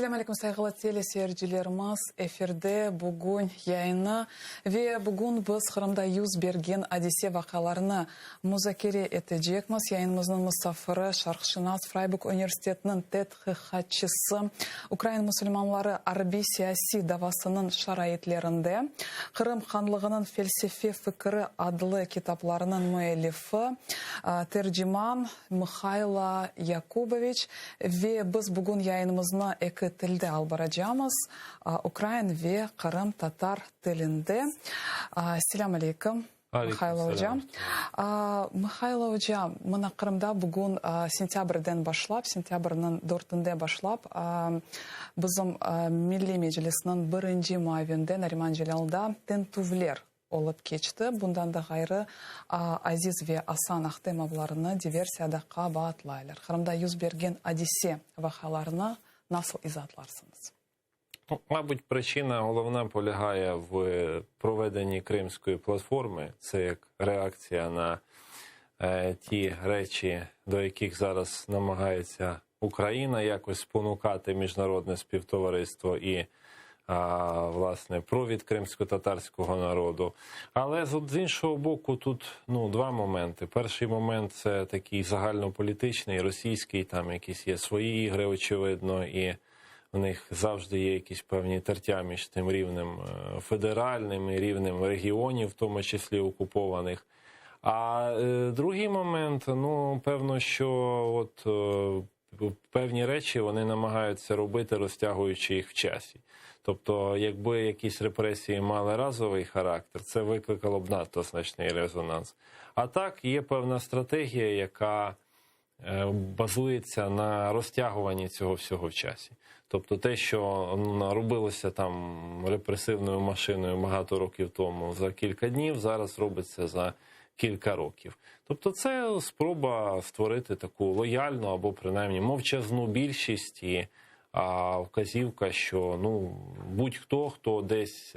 Assalamu alaikum saygılı teleseyircilerimiz. Efirde bugün yayını ve bugün biz Kırım'da yüz bergen hadise vakalarını müzakere edeceğiz. Yayınımızın misafiri Şarkışınas Freiburg Üniversitesi'nin tədqiqatçısı, Ukrayna Müslümanları Harbi Siyasi davasının şarayetlerinde Kırım Hanlığının Felsefe Fikri adlı kitaplarının müellifi, tercüman Mikhailo Yakubovich ve biz bugün yayınımızı iki tilde albaracağımız Ukrayna ve Kırım Tatar tilinde. Selamun aleyküm. Mikhailo hocam. Mikhailo hocam, mına Kırım'da bugün sentyabrdan başlap, sentyabrın 4'ünde başlap bizim Milli Meclisinin birinci muavinde Nariman Celal'da tentuvler olup geçti. Bundan da gayrı aziz ve asan ahtemavlarını diversiyada qabatlaylar. Kırım'da yüz bergen hadise vakalarını nasıl izahlarсınız? Мабуть, причина головна полягає в проведенні Кримської платформи. Це як реакція на ті речі, до яких зараз намагається Україна якось спонукати міжнародне співтовариство і власне, провід кримсько-татарського народу. Але з іншого боку тут два моменти. Перший момент – це такий загальнополітичний, російський, там якісь є свої ігри, очевидно, і в них завжди є якісь певні тертя між тим рівнем федеральним і рівнем регіонів, в тому числі окупованих. А другий момент, певно, що от певні речі вони намагаються робити, розтягуючи їх в часі. Тобто, якби якісь репресії мали разовий характер, це викликало б надто значний резонанс. А так, є певна стратегія, яка базується на розтягуванні цього всього в часі. Тобто те, що робилося там репресивною машиною багато років тому за кілька днів, зараз робиться за кілька років. Тобто це спроба створити таку лояльну або принаймні мовчазну більшість і вказівка, що будь-хто, хто десь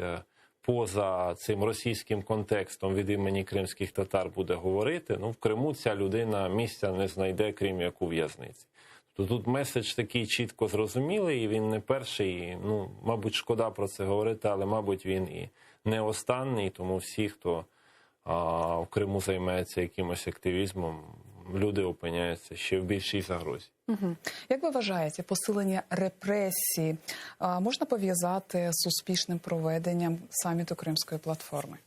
поза цим російським контекстом від імені кримських татар буде говорити, в Криму ця людина місця не знайде, крім як у в'язниці. Тобто тут меседж такий чітко зрозумілий, і він не перший, мабуть, шкода про це говорити, але, мабуть, він і не останній, тому всі, хто в Криму займається якимось активізмом, люди опиняються ще в більшій загрозі. Як ви вважаєте, посилення репресій можна пов'язати з успішним проведенням саміту Кримської платформи?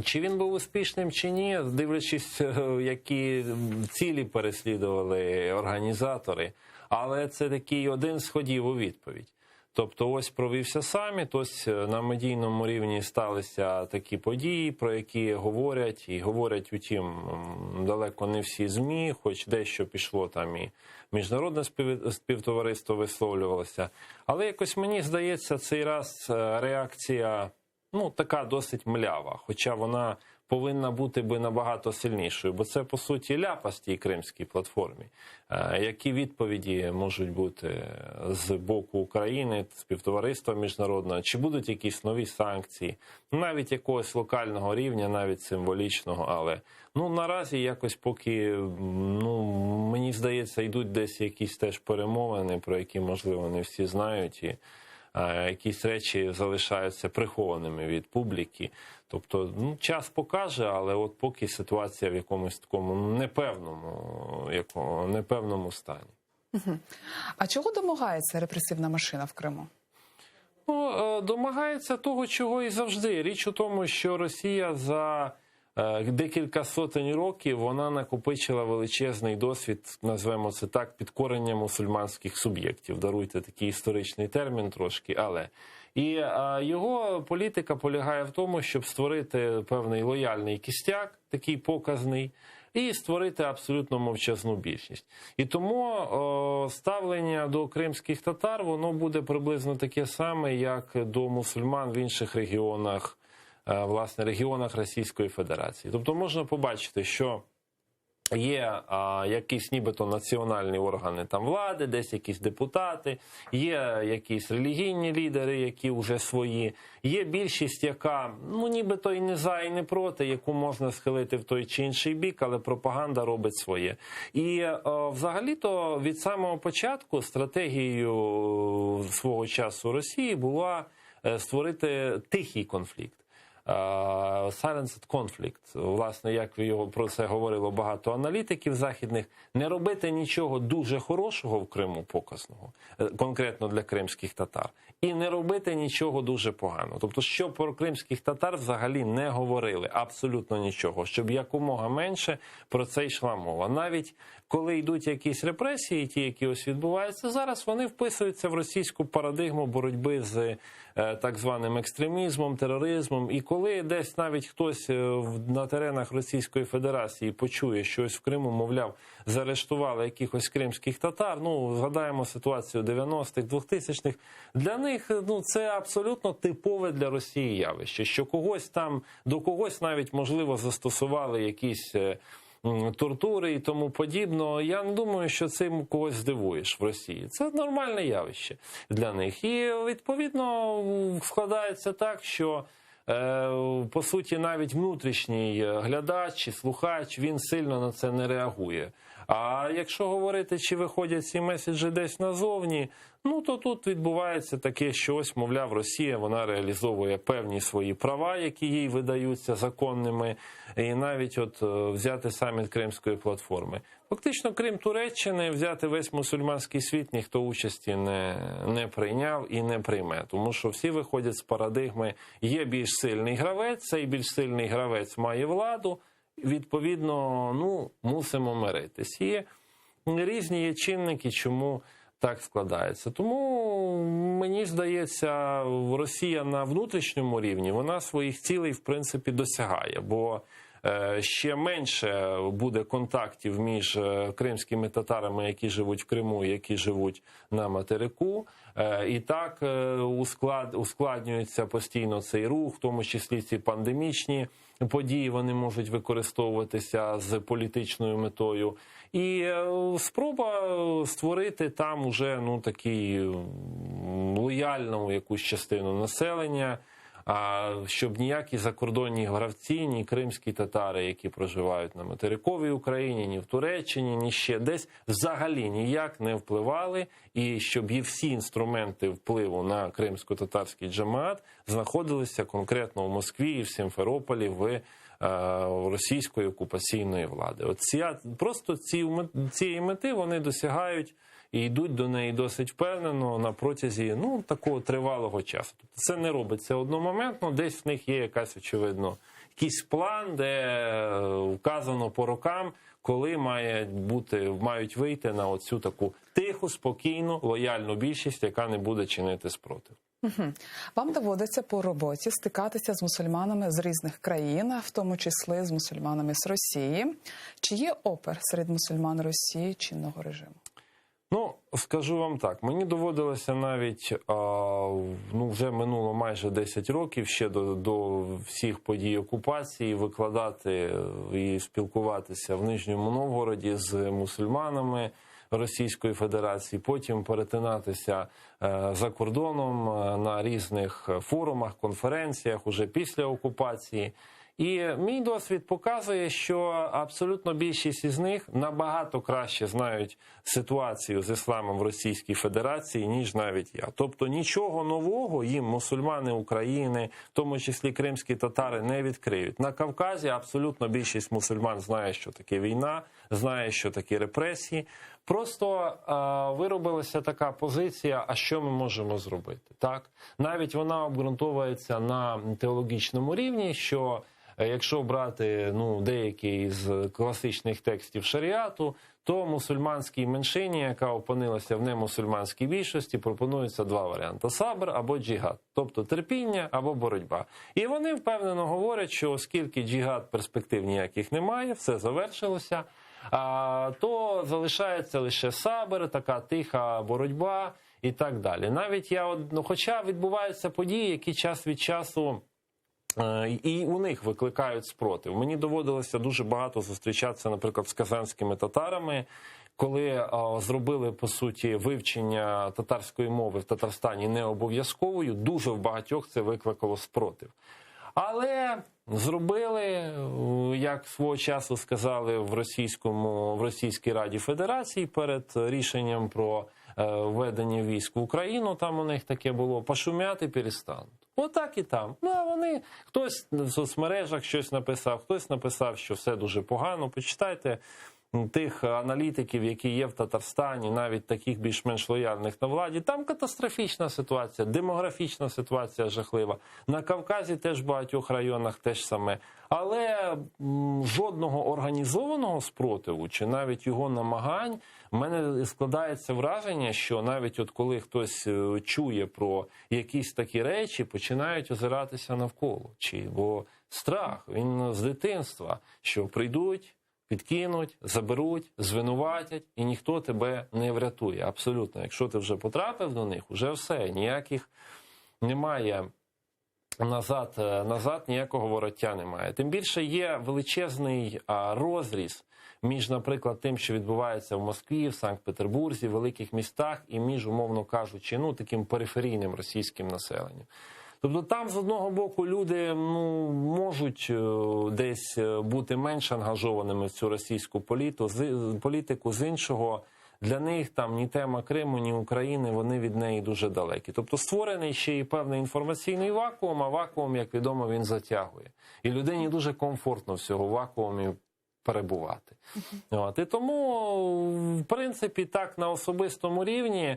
Чи він був успішним, чи ні, дивлячись, які цілі переслідували організатори, але це такий один з ходів у відповідь. Тобто ось провівся саміт, ось на медійному рівні сталися такі події, про які говорять, і говорять, утім, далеко не всі ЗМІ, хоч дещо пішло там і міжнародне співтовариство висловлювалося. Але якось мені здається, цей раз реакція, така досить млява, хоча вона повинна бути би набагато сильнішою, бо це, по суті, ляпас тій Кримській платформі. Які відповіді можуть бути з боку України, співтовариства міжнародного, чи будуть якісь нові санкції, навіть якогось локального рівня, навіть символічного, але наразі якось поки, мені здається, йдуть десь якісь теж перемовини, про які, можливо, не всі знають, і якісь речі залишаються прихованими від публіки. Тобто, час покаже, але от поки ситуація в якомусь такому непевному стані. А чого домагається репресивна машина в Криму? Домагається того, чого і завжди. Річ у тому, що Росія за декілька сотень років вона накопичила величезний досвід, назвемо це так, підкорення мусульманських суб'єктів. Даруйте такий історичний термін трошки, але. І його політика полягає в тому, щоб створити певний лояльний кістяк, такий показний, і створити абсолютно мовчазну більшість. І тому ставлення до кримських татар, воно буде приблизно таке саме, як до мусульман в інших регіонах, власне, регіонах Російської Федерації. Тобто можна побачити, що Є якісь нібито національні органи там влади, десь якісь депутати, є якісь релігійні лідери, які вже свої, є більшість, яка нібито і не за, і не проти, яку можна схилити в той чи інший бік, але пропаганда робить своє. І взагалі-то від самого початку стратегією свого часу Росії була створити тихий конфлікт. Silenced conflict, власне, як його про це говорило багато аналітиків західних, не робити нічого дуже хорошого в Криму показного, конкретно для кримських татар, і не робити нічого дуже поганого. Тобто, щоб про кримських татар взагалі не говорили, абсолютно нічого, щоб якомога менше про це йшла мова. Навіть коли йдуть якісь репресії, ті, які ось відбуваються зараз, вони вписуються в російську парадигму боротьби з так званим екстремізмом, тероризмом. І коли десь навіть хтось на теренах Російської Федерації почує, що ось в Криму, мовляв, заарештували якихось кримських татар, згадаємо ситуацію 90-х, 2000-х, для них це абсолютно типове для Росії явище, що когось там, до когось навіть, можливо, застосували якісь тортури і тому подібно. Я не думаю, що цим когось здивуєш в Росії. Це нормальне явище для них. І, відповідно, складається так, що по суті, навіть внутрішній глядач чи слухач, він сильно на це не реагує. А якщо говорити, чи виходять ці меседжі десь назовні, то тут відбувається таке, що ось, мовляв, Росія, вона реалізовує певні свої права, які їй видаються законними, і навіть взяти саміт Кримської платформи. Фактично, крім Туреччини, взяти весь мусульманський світ ніхто участі не прийняв і не прийме. Тому що всі виходять з парадигми, є більш сильний гравець, цей більш сильний гравець має владу, відповідно, мусимо миритись. І різні є чинники, чому так складається. Тому, мені здається, Росія на внутрішньому рівні, вона своїх цілей, в принципі, досягає. Бо ще менше буде контактів між кримськими татарами, які живуть в Криму, і які живуть на материку. І так ускладнюється постійно цей рух, в тому числі ці пандемічні події, вони можуть використовуватися з політичною метою. І спроба створити там уже такий лояльну якусь частину населення, щоб ніякі закордонні гравці, ні кримські татари, які проживають на материковій Україні, ні в Туреччині, ні ще десь, взагалі ніяк не впливали, і щоб і всі інструменти впливу на кримсько-татарський джамаат знаходилися конкретно в Москві і в Сімферополі, в російської окупаційної влади. Просто цієї мети вони досягають і йдуть до неї досить впевнено на протязі такого тривалого часу. Тобто це не робиться одномоментно, десь в них є очевидно, якийсь план, де вказано по рокам, коли мають вийти на оцю таку тиху, спокійну, лояльну більшість, яка не буде чинити спротив. Вам доводиться по роботі стикатися з мусульманами з різних країн, в тому числі з мусульманами з Росії. Чи є опір серед мусульман Росії чинного режиму? Скажу вам так, мені доводилося навіть, вже минуло майже 10 років, ще до всіх подій окупації, викладати і спілкуватися в Нижньому Новгороді з мусульманами Російської Федерації, потім перетинатися за кордоном на різних форумах, конференціях уже після окупації. І мій досвід показує, що абсолютно більшість із них набагато краще знають ситуацію з ісламом в Російській Федерації, ніж навіть я. Тобто нічого нового їм мусульмани України, в тому числі кримські татари, не відкриють. На Кавказі абсолютно більшість мусульман знає, що таке війна, знає, що таке репресії. Просто виробилася така позиція, а що ми можемо зробити? Так? Навіть вона обґрунтовується на теологічному рівні, що якщо брати деякі з класичних текстів шаріату, то мусульманській меншині, яка опинилася в немусульманській більшості, пропонуються два варіанти – сабр або джихад, тобто терпіння або боротьба. І вони впевнено говорять, що оскільки джихад перспектив ніяких немає, все завершилося, то залишається лише сабр, така тиха боротьба і так далі. Навіть хоча відбуваються події, які час від часу і у них викликають спротив. Мені доводилося дуже багато зустрічатися, наприклад, з казанськими татарами, коли зробили, по суті, вивчення татарської мови в Татарстані не обов'язковою, дуже в багатьох це викликало спротив. Але зробили, як свого часу сказали в Російській Раді Федерації перед рішенням про введення військ в Україну, там у них таке було, пошумяти перестануть. Отак і там. Ну, а вони, хтось в соцмережах щось написав, хтось написав, що все дуже погано. Почитайте тих аналітиків, які є в Татарстані, навіть таких більш-менш лояльних на владі. Там катастрофічна ситуація, демографічна ситуація жахлива. На Кавказі теж в багатьох районах теж саме. Але жодного організованого спротиву, чи навіть його намагань, в мене складається враження, що навіть от коли хтось чує про якісь такі речі, починають озиратися навколо. Бо страх, він з дитинства, що прийдуть, підкинуть, заберуть, звинуватять, і ніхто тебе не врятує. Абсолютно. Якщо ти вже потрапив до них, вже все, ніяких немає. Назад ніякого вороття немає. Тим більше є величезний розріз між, наприклад, тим, що відбувається в Москві, в Санкт-Петербурзі, в великих містах, і між, умовно кажучи, таким периферійним російським населенням. Тобто там, з одного боку, люди можуть десь бути менш ангажованими в цю російську політику, з іншого, для них там ні тема Криму, ні України, вони від неї дуже далекі. Тобто створений ще і певний інформаційний вакуум, а вакуум, як відомо, він затягує. І людині дуже комфортно в цьому вакуумі перебувати. І тому, в принципі, так, на особистому рівні,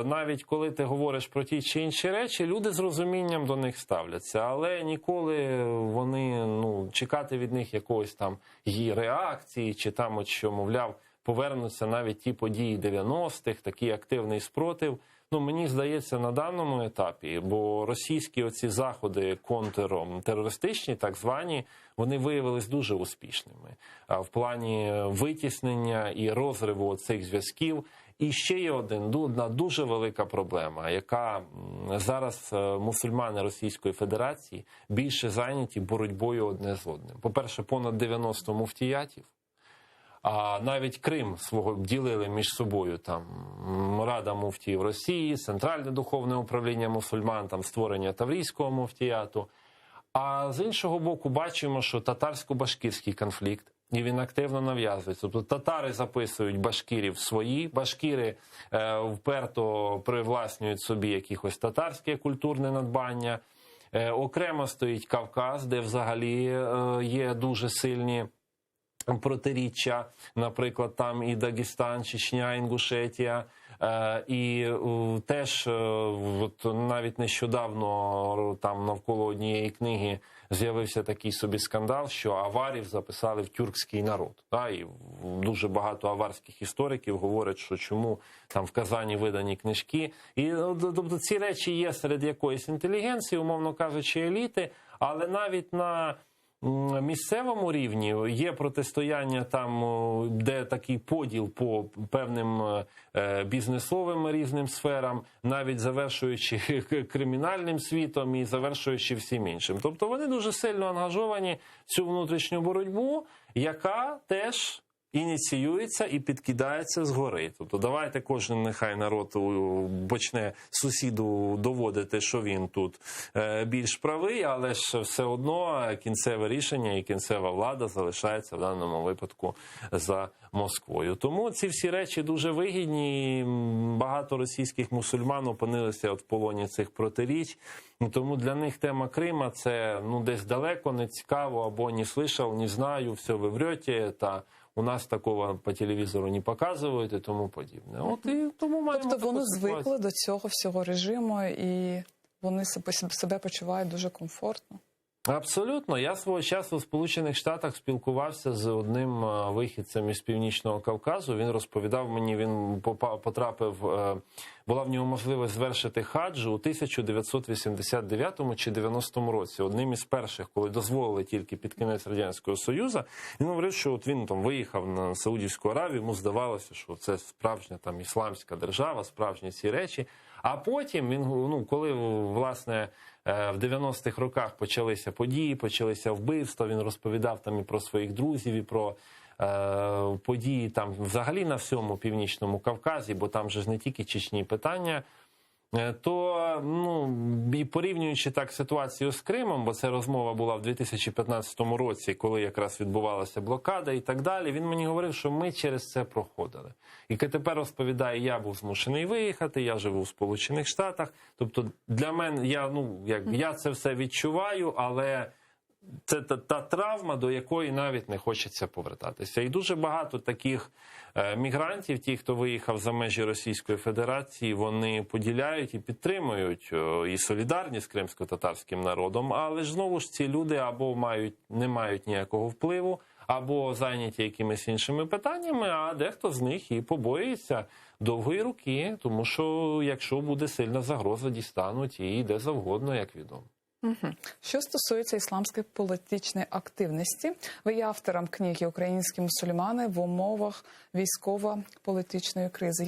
навіть коли ти говориш про ті чи інші речі, люди з розумінням до них ставляться. Але ніколи вони, чекати від них якогось там її реакції, чи там, от що, мовляв, повернуться навіть ті події 90-х, такий активний спротив. Мені здається, на даному етапі, бо російські оці заходи контртерористичні, так звані, вони виявились дуже успішними. В плані витіснення і розриву цих зв'язків. І ще є одна дуже велика проблема, яка зараз мусульмани Російської Федерації більше зайняті боротьбою одне з одним. По-перше, понад 90 муфтіятів. А навіть Крим свого ділили між собою, там Рада муфтіїв Росії, Центральне духовне управління мусульман, там створення Таврійського муфтіяту. А з іншого боку бачимо, що татарсько-башкирський конфлікт, і він активно нав'язується. Тобто татари записують башкирів свої, башкири вперто привласнюють собі якихось татарське культурне надбання. Окремо стоїть Кавказ, де взагалі є дуже сильні протиріччя, наприклад, там і Дагестан, Чечня, Інгушетія, і теж от навіть нещодавно там навколо однієї книги з'явився такий собі скандал, що аварів записали в тюркський народ. І дуже багато аварських істориків говорять, що чому там в Казані видані книжки. І тобто ці речі є серед якоїсь інтелігенції, умовно кажучи, еліти, але навіть на місцевому рівні є протистояння там, де такий поділ по певним бізнесовим різним сферам, навіть завершуючи кримінальним світом і завершуючи всім іншим. Тобто вони дуже сильно ангажовані в цю внутрішню боротьбу, яка теж ініціюється і підкидається згори. Тобто давайте кожен нехай народ почне сусіду доводити, що він тут більш правий, але ж все одно кінцеве рішення і кінцева влада залишається в даному випадку за Москвою. Тому ці всі речі дуже вигідні, і багато російських мусульман опинилися в полоні цих протиріч. Тому для них тема Крима – це десь далеко, не цікаво, або не слышав, не знаю, все ви врете, та у нас такого по телевізору не показують і тому подібне. Тобто вони звикли до цього всього режиму і вони себе почувають дуже комфортно? Абсолютно. Я свого часу в Сполучених Штатах спілкувався з одним вихідцем із Північного Кавказу. Він розповідав мені, він потрапив, була в нього можливість звершити хаджу у 1989 чи 90 році. Одним із перших, коли дозволили тільки під кінець Радянського Союзу. Він говорив, що от він там виїхав на Саудівську Аравію, йому здавалося, що це справжня там ісламська держава, справжні ці речі. А потім він, коли, власне, в 90-х роках почалися події, почалися вбивства, він розповідав там і про своїх друзів, і про події там взагалі на всьому Північному Кавказі, бо там же ж не тільки Чечні питання, то, і порівнюючи так ситуацію з Кримом, бо це розмова була в 2015 році, коли якраз відбувалася блокада і так далі, він мені говорив, що ми через це проходили. І тепер розповідає, я був змушений виїхати, я живу в Сполучених Штатах. Тобто для мене, я це все відчуваю, але це та травма, до якої навіть не хочеться повертатися. І дуже багато таких мігрантів, ті, хто виїхав за межі Російської Федерації, вони поділяють і підтримують і солідарні з кримсько-татарським народом, але ж знову ж ці люди або не мають ніякого впливу, або зайняті якимись іншими питаннями, а дехто з них і побоюється довгої руки, тому що якщо буде сильна загроза, дістануть і де завгодно, як відомо. Що стосується ісламської політичної активності, ви є автором книги «Українські мусульмани в умовах військово-політичної кризи».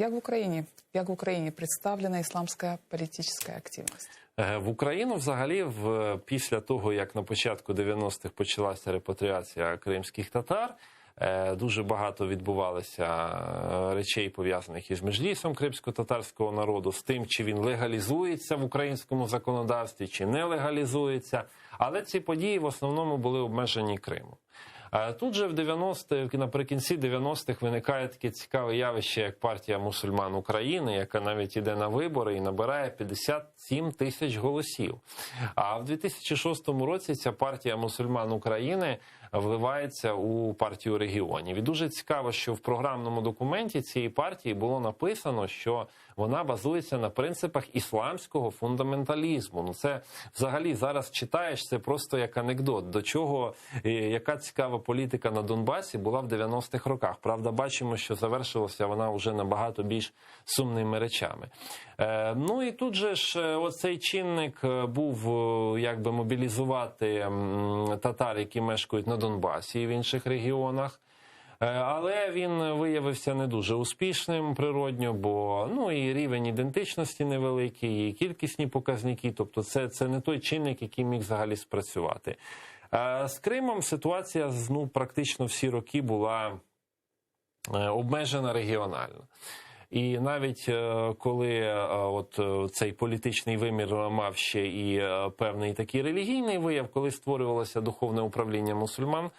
Як в Україні представлена ісламська політична активність? В Україну взагалі після того, як на початку 90-х почалася репатріація кримських татар, дуже багато відбувалося речей, пов'язаних із Меджлісом кримсько-татарського народу, з тим, чи він легалізується в українському законодавстві, чи не легалізується. Але ці події в основному були обмежені Кримом. Тут же наприкінці 90-х виникає таке цікаве явище, як партія мусульман України, яка навіть іде на вибори і набирає 57 тисяч голосів. А в 2006 році ця партія мусульман України вливається у партію регіонів. І дуже цікаво, що в програмному документі цієї партії було написано, що вона базується на принципах ісламського фундаменталізму. Це взагалі зараз читаєш, це просто як анекдот. До чого, яка цікава політика на Донбасі була в 90-х роках. Правда, бачимо, що завершилася вона вже набагато більш сумними речами. І тут же ж оцей чинник був, якби мобілізувати татар, які мешкають на Донбасі і в інших регіонах. Але він виявився не дуже успішним природньо, бо і рівень ідентичності невеликий, і кількісні показники, тобто це не той чинник, який міг взагалі спрацювати. З Кримом ситуація практично всі роки була обмежена регіонально. І навіть коли цей політичний вимір мав ще і певний такий релігійний вияв, коли створювалося духовне управління мусульман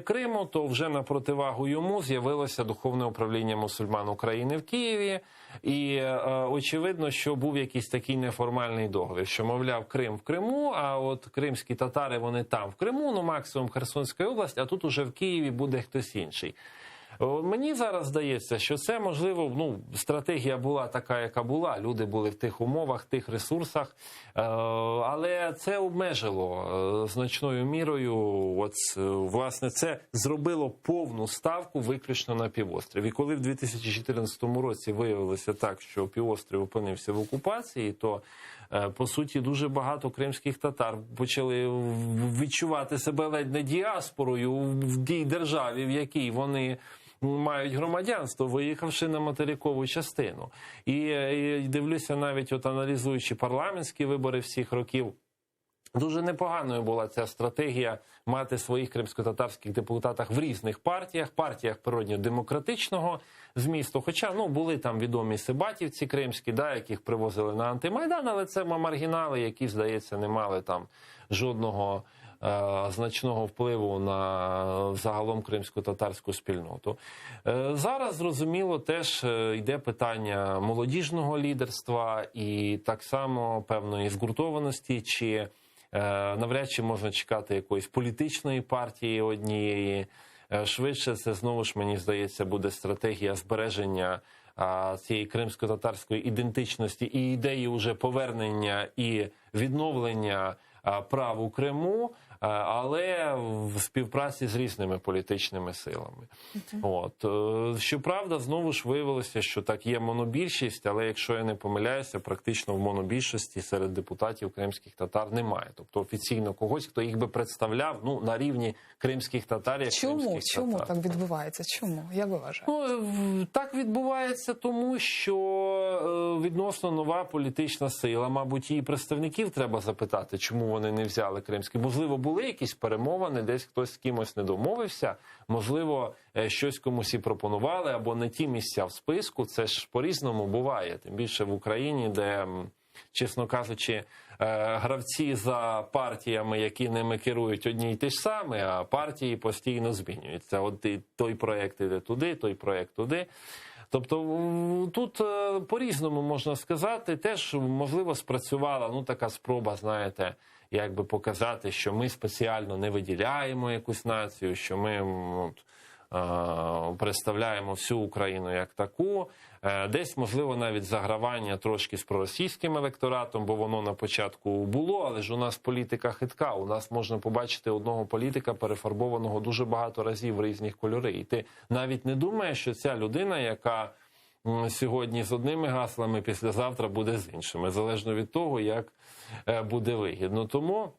Криму, то вже на противагу йому з'явилося духовне управління мусульман України в Києві. І очевидно, що був якийсь такий неформальний договір, що, мовляв, Крим в Криму, а от кримські татари, вони там в Криму, максимум Херсонська область, а тут уже в Києві буде хтось інший. Мені зараз здається, що це, можливо, стратегія була така, яка була. Люди були в тих умовах, тих ресурсах. Але це обмежило значною мірою. Власне, це зробило повну ставку виключно на півострів. І коли в 2014 році виявилося так, що півострів опинився в окупації, то, по суті, дуже багато кримських татар почали відчувати себе ледь не діаспорою в тій державі, в якій вони мають громадянство, виїхавши на материкову частину. І дивлюся, навіть аналізуючи парламентські вибори всіх років, дуже непоганою була ця стратегія мати своїх кримсько-татарських депутатів в різних партіях природньо-демократичного змісту. Хоча, були там відомі сибатівці кримські, яких привозили на антимайдан, але це маргінали, які, здається, не мали там жодного значного впливу на загалом кримсько-татарську спільноту. Зараз, зрозуміло, теж йде питання молодіжного лідерства і так само певної згуртованості, чи навряд чи можна чекати якоїсь політичної партії однієї. Швидше це, знову ж, мені здається, буде стратегія збереження цієї кримсько-татарської ідентичності і ідеї уже повернення і відновлення прав у Криму, але в співпраці з різними політичними силами. Щоправда, знову ж виявилося, що так є монобільшість, але якщо я не помиляюся, практично в монобільшості серед депутатів кримських татар немає. Тобто офіційно когось, хто їх би представляв на рівні кримських татар, як кримських Чому татар. так відбувається? Чому? Як ви вважаєте? Так відбувається тому, що відносно нова політична сила, мабуть, її представників треба запитати, чому вони не взяли кримські. Можливо, були якісь перемовини, десь хтось з кимось не домовився, можливо, щось комусь і пропонували, або не ті місця в списку. Це ж по-різному буває, тим більше в Україні, де, чесно кажучи, гравці за партіями, які ними керують, одні й ті ж самі, а партії постійно змінюються. От той проєкт іде туди, той проєкт туди. Тобто тут по-різному можна сказати. Теж, можливо, спрацювала така спроба, знаєте, якби показати, що ми спеціально не виділяємо якусь націю, що ми представляємо всю Україну як таку. Десь, можливо, навіть загравання трошки з проросійським електоратом, бо воно на початку було, але ж у нас політика хитка. У нас можна побачити одного політика, перефарбованого дуже багато разів в різні кольори. І ти навіть не думаєш, що ця людина, яка сьогодні з одними гаслами, післязавтра буде з іншими, залежно від того, як буде вигідно. Тому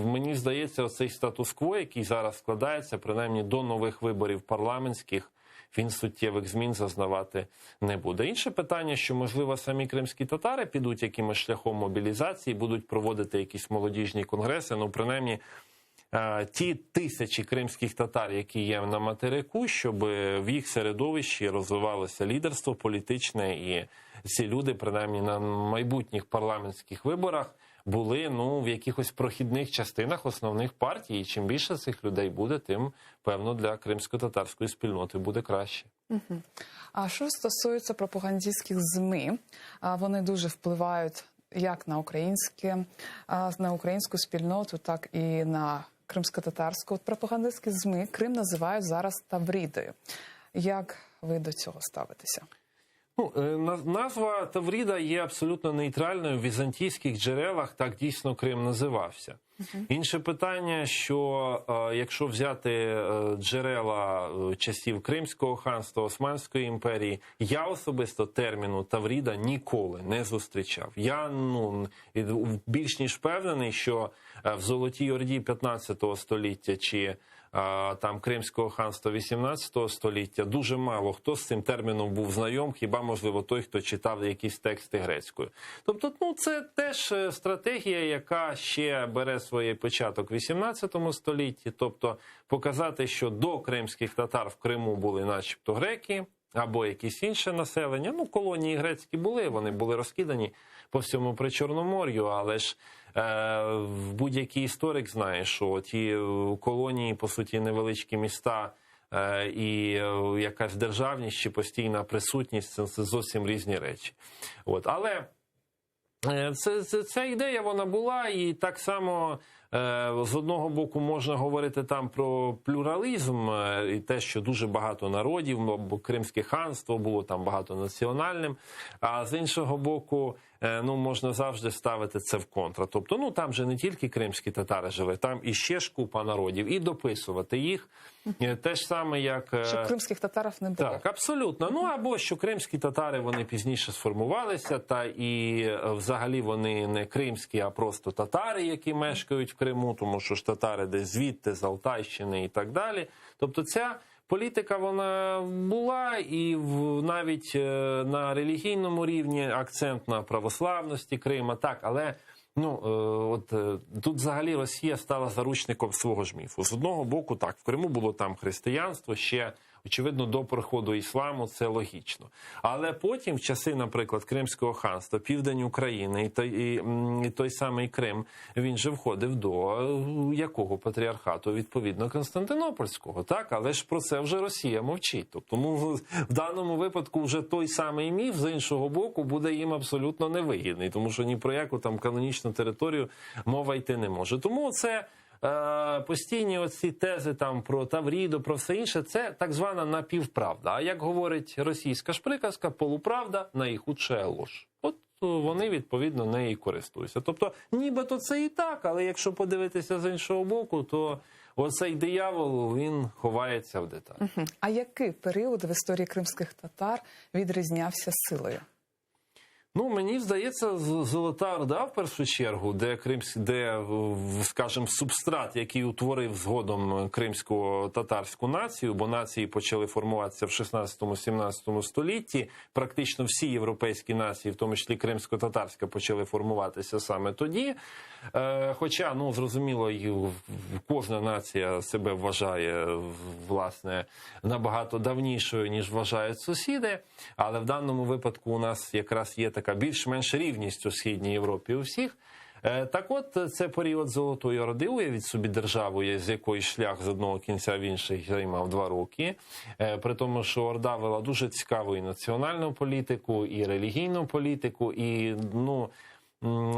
мені здається, оцей статус-кво, який зараз складається, принаймні до нових виборів парламентських, він суттєвих змін зазнавати не буде. Інше питання, що, можливо, самі кримські татари підуть якимось шляхом мобілізації, будуть проводити якісь молодіжні конгреси, принаймні ті тисячі кримських татар, які є на материку, щоб в їх середовищі розвивалося лідерство політичне, і ці люди, принаймні на майбутніх парламентських виборах, були в якихось прохідних частинах основних партій. І чим більше цих людей буде, тим, певно, для кримсько-татарської спільноти буде краще. А що стосується пропагандистських ЗМІ, вони дуже впливають як на українську спільноту, так і на кримсько-татарську. От пропагандистські ЗМІ Крим називають зараз Таврідою. Як ви до цього ставитеся? Назва Тавріда є абсолютно нейтральною. В візантійських джерелах так дійсно Крим називався. Інше питання, що якщо взяти джерела часів Кримського ханства, Османської імперії, я особисто терміну Тавріда ніколи не зустрічав. Я більш ніж впевнений, що в Золотій Орді 15 століття чи там Кримського ханства 18 століття дуже мало хто з цим терміном був знайом, хіба, можливо, той, хто читав якісь тексти грецькою. Тобто, це теж стратегія, яка ще бере свій початок в 18 столітті, тобто показати, що до кримських татар в Криму були начебто греки, або якісь інше населення. Колонії грецькі були, вони були розкидані по всьому Причорномор'ю, але ж будь-який історик знає, що ті колонії, по суті, невеличкі міста і якась державність чи постійна присутність – це зовсім різні речі. Але ця ідея, вона була, і так само з одного боку можна говорити там про плюралізм і те, що дуже багато народів, бо Кримське ханство було там багатонаціональним, а з іншого боку, можна завжди ставити це в контра. Тобто, там же не тільки кримські татари жили, там іще ж купа народів, і дописувати їх те ж саме, як... Щоб кримських татарів не було. Так, абсолютно. Або що кримські татари, вони пізніше сформувалися, та і взагалі вони не кримські, а просто татари, які мешкають в Криму, тому що ж татари десь звідти, з Алтайщини і так далі. Тобто ця політика, вона була, і навіть на релігійному рівні акцент на православності Крима, так, але тут взагалі Росія стала заручником свого ж міфу. З одного боку, так, в Криму було там християнство, ще, очевидно, до приходу ісламу, це логічно. Але потім, в часи, наприклад, Кримського ханства, південь України і той самий Крим, він же входив до якого патріархату? Відповідно, Константинопольського, так? Але ж про це вже Росія мовчить. Тому в даному випадку вже той самий міф, з іншого боку, буде їм абсолютно невигідний, тому що ні про яку там канонічну територію мова йти не може. Тому це постійні оці тези там про Тавріду, про все інше, це так звана напівправда. А як говорить російська ж приказка, полуправда найхудша ложь. От вони, відповідно, нею користуються. Тобто, нібито це і так, але якщо подивитися з іншого боку, то оцей диявол, він ховається в деталях. А який період в історії кримських татар відрізнявся силою? Ну, мені здається, Золота Орда, в першу чергу, де, скажімо, субстрат, який утворив згодом кримсько-татарську націю, бо нації почали формуватися в 16-17 столітті, практично всі європейські нації, в тому числі кримсько-татарська, почали формуватися саме тоді. Хоча, ну, зрозуміло, кожна нація себе вважає, власне, набагато давнішою, ніж вважають сусіди, але в даному випадку у нас якраз є така більш-менш рівність у Східній Європі у всіх. Так от, це період Золотої Орди, уявіть собі державу, з якої шлях з одного кінця в інший займав 2 роки. При тому, що Орда вела дуже цікаву і національну політику, і релігійну політику, і, ну,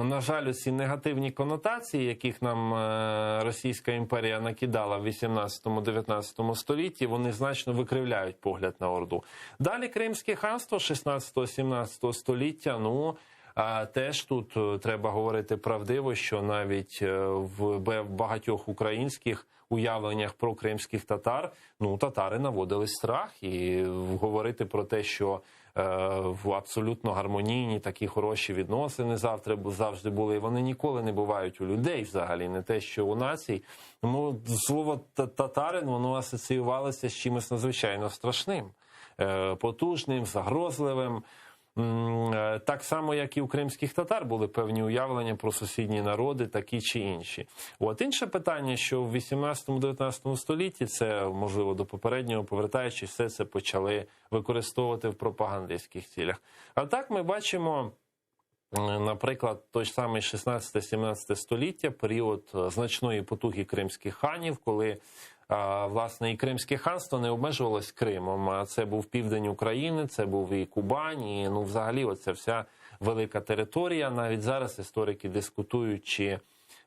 на жаль, ці негативні конотації, яких нам Російська імперія накидала в 18-19 столітті, вони значно викривляють погляд на Орду. Далі Кримське ханство 16-17 століття, ну, теж тут треба говорити правдиво, що навіть в багатьох українських уявленнях про кримських татар, ну, татари наводили страх, і говорити про те, що в абсолютно гармонійні такі хороші відносини завжди були. Вони ніколи не бувають у людей взагалі, не те, що у націй. Тому слово татарин, воно асоціювалося з чимось надзвичайно страшним, потужним, загрозливим. Так само, як і у кримських татар були певні уявлення про сусідні народи, такі чи інші. От інше питання, що в 18-19 столітті, це, можливо, до попереднього повертаючись, все це почали використовувати в пропагандистських цілях. А так ми бачимо, наприклад, той ж самий 16-17 століття, період значної потуги кримських ханів, коли власне, і Кримське ханство не обмежувалось Кримом, а це був південь України, це був і Кубань, і, ну, взагалі, оця вся велика територія. Навіть зараз історики дискутують, чи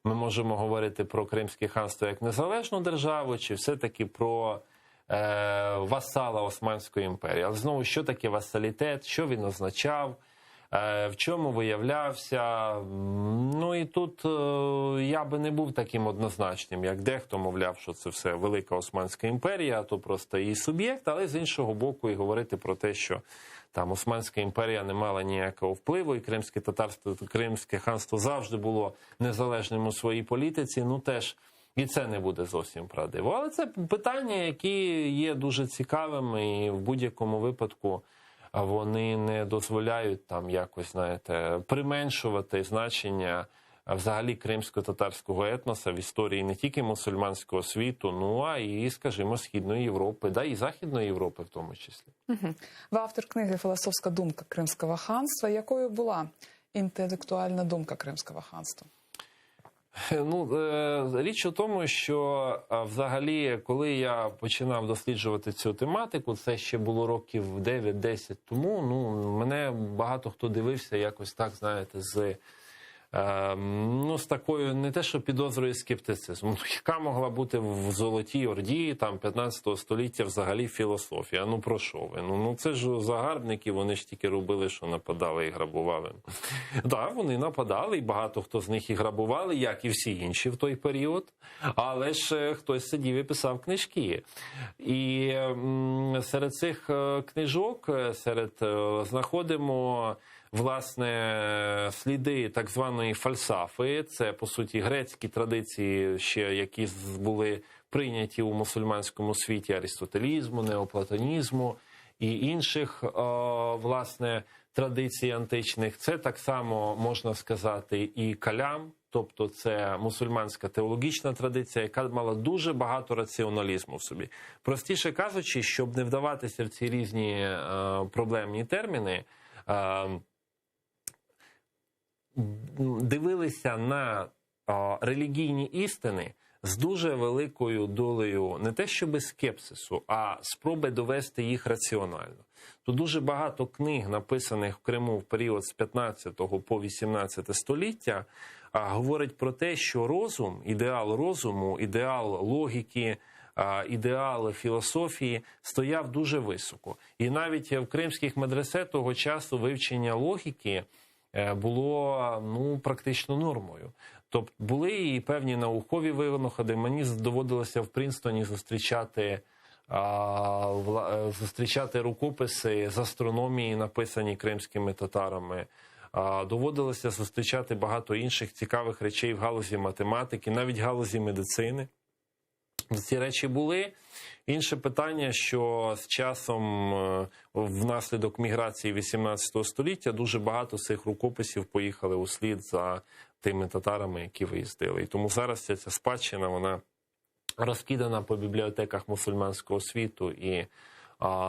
ми можемо говорити про Кримське ханство як незалежну державу, чи все-таки про васала Османської імперії. Але, знову, що таке васалітет, що він означав, в чому виявлявся. Ну і тут я би не був таким однозначним, як дехто мовляв, що це все Велика Османська імперія, а то просто її суб'єкт, але з іншого боку і говорити про те, що там Османська імперія не мала ніякого впливу, і Кримське татарство, Кримське ханство завжди було незалежним у своїй політиці, ну теж і це не буде зовсім правдиво. Але це питання, які є дуже цікавими, і в будь-якому випадку вони не дозволяють там якось, знаєте, применшувати значення взагалі кримсько-татарського етноса в історії не тільки мусульманського світу, ну а і, скажімо, Східної Європи, да, і Західної Європи в тому числі. Ви автор книги «Філософська думка Кримського ханства». Якою була інтелектуальна думка Кримського ханства? Ну, річ у тому, що взагалі, коли я починав досліджувати цю тематику, це ще було років 9-10 тому, ну, мене багато хто дивився якось так, знаєте, з такою, не те, що підозрою скептицизму. Яка могла бути в Золотій Орді, там, 15 століття взагалі філософія? Ну, про що ви? Ну, це ж загарбники, вони ж тільки робили, що нападали і грабували. Так, вони нападали, і багато хто з них і грабували, як і всі інші в той період, але ж хтось сидів і писав книжки. І серед цих книжок знаходимо, власне, сліди так званої фальсафи. Це, по суті, грецькі традиції, ще які були прийняті у мусульманському світі, аристотелізму, неоплатонізму і інших, власне, традицій античних. Це так само, можна сказати, і калям, тобто це мусульманська теологічна традиція, яка мала дуже багато раціоналізму в собі. Простіше кажучи, щоб не вдаватися в ці різні проблемні терміни, дивилися на релігійні істини з дуже великою долею не те щоби скепсису, а спроби довести їх раціонально. Тут дуже багато книг, написаних в Криму в період з 15 по 18 століття, говорить про те, що розум, ідеал розуму, ідеал логіки, ідеал філософії стояв дуже високо. І навіть в кримських медресе того часу вивчення логіки було практично нормою. Тобто були і певні наукові винаходи. Мені доводилося в Принстоні зустрічати рукописи з астрономії, написані кримськими татарами. Доводилося зустрічати багато інших цікавих речей в галузі математики, навіть в галузі медицини. Ці речі були. Інше питання, що з часом, внаслідок міграції 18 століття, дуже багато цих рукописів поїхали услід за тими татарами, які виїздили. І тому зараз ця спадщина, вона розкидана по бібліотеках мусульманського світу і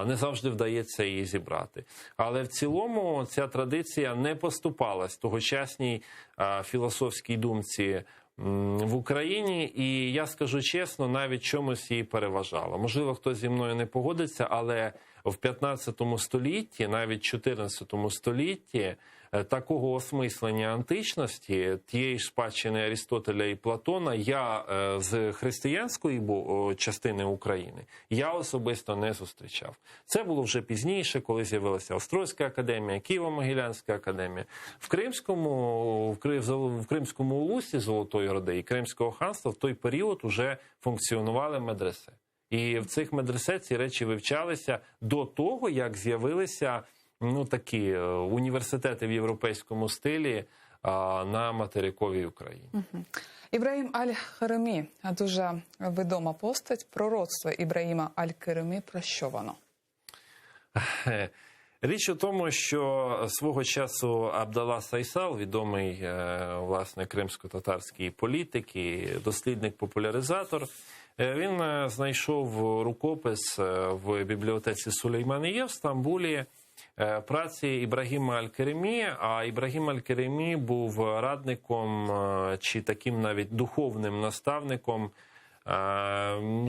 не завжди вдається її зібрати. Але в цілому ця традиція не поступалась тогочасній філософській думці в Україні, і я скажу чесно, навіть чомусь її переважала. Можливо, хтось зі мною не погодиться, але в 15 столітті, навіть 14 столітті, такого осмислення античності, тієї ж спадщини Арістотеля і Платона, я з християнської частини України, я особисто не зустрічав. Це було вже пізніше, коли з'явилася Острозька академія, Києво-Могилянська академія. В Кримському улусі Золотої Орди і Кримського ханства в той період уже функціонували медресе. І в цих медресе ці речі вивчалися до того, як з'явилися такі університети в європейському стилі на материковій Україні. Ібрагім Аль-Керемі, дуже відома постать. Пророцтво Ібрагіма Аль-Керемі про що воно? Річ у тому, що свого часу Абдалла Сайсал, відомий, власне, кримсько-татарський політик і дослідник-популяризатор, він знайшов рукопис в бібліотеці Сулейманія в Стамбулі праці Ібрагіма Аль-Керемі, а Ібрагім Аль-Керемі був радником чи таким навіть духовним наставником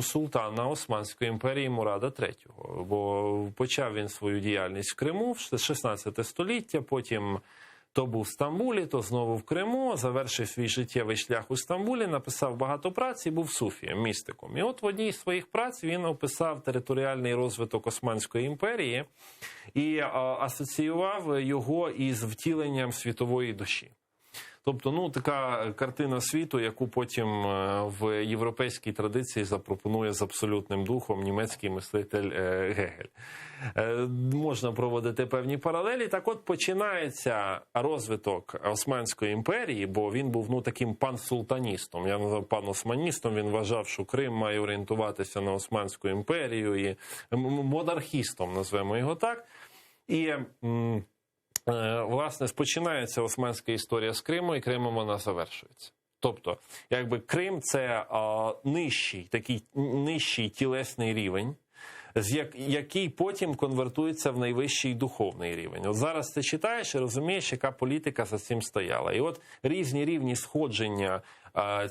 султана Османської імперії Мурада III. Бо почав він свою діяльність в Криму в 16 століття, потім то був в Стамбулі, то знову в Криму, завершив свій життєвий шлях у Стамбулі, написав багато праць і був суфієм, містиком. І от в одній з своїх праць він описав територіальний розвиток Османської імперії і асоціював його із втіленням світової душі. Тобто, така картина світу, яку потім в європейській традиції запропонує з абсолютним духом німецький мислитель Гегель. Можна проводити певні паралелі. Так от починається розвиток Османської імперії, бо він був таким пансултаністом. Я назвав паносманістом, він вважав, що Крим має орієнтуватися на Османську імперію, і монархістом, назвемо його так. І власне, починається османська історія з Криму, і Кримом вона завершується. Тобто, Крим – це нижчий тілесний рівень, який потім конвертується в найвищий духовний рівень. От зараз ти читаєш і розумієш, яка політика за цим стояла. І от різні рівні сходження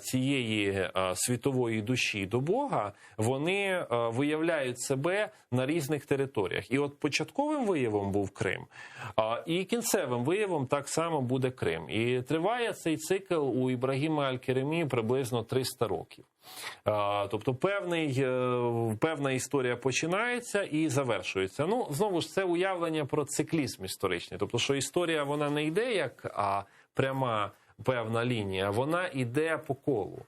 цієї світової душі до Бога, вони виявляють себе на різних територіях. І от початковим виявом був Крим, і кінцевим виявом так само буде Крим. І триває цей цикл у Ібрагіма Аль-Керемі приблизно 300 років. Тобто певна історія починається і завершується. Знову ж, це уявлення про циклізм історичний. Тобто, що історія, вона не йде як пряма певна лінія, вона йде по колу.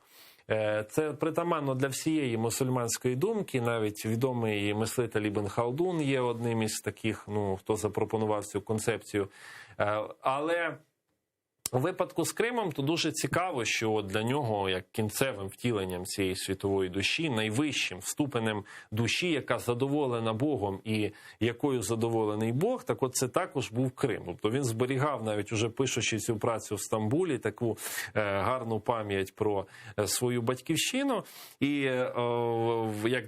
Це притаманно для всієї мусульманської думки, навіть відомий мислитель Ібн Халдун є одним із таких, хто запропонував цю концепцію. Але у випадку з Кримом то дуже цікаво, що для нього, як кінцевим втіленням цієї світової душі, найвищим ступенем душі, яка задоволена Богом і якою задоволений Бог, так от це також був Крим. Тобто він зберігав, навіть уже пишучи цю працю в Стамбулі, таку гарну пам'ять про свою батьківщину. І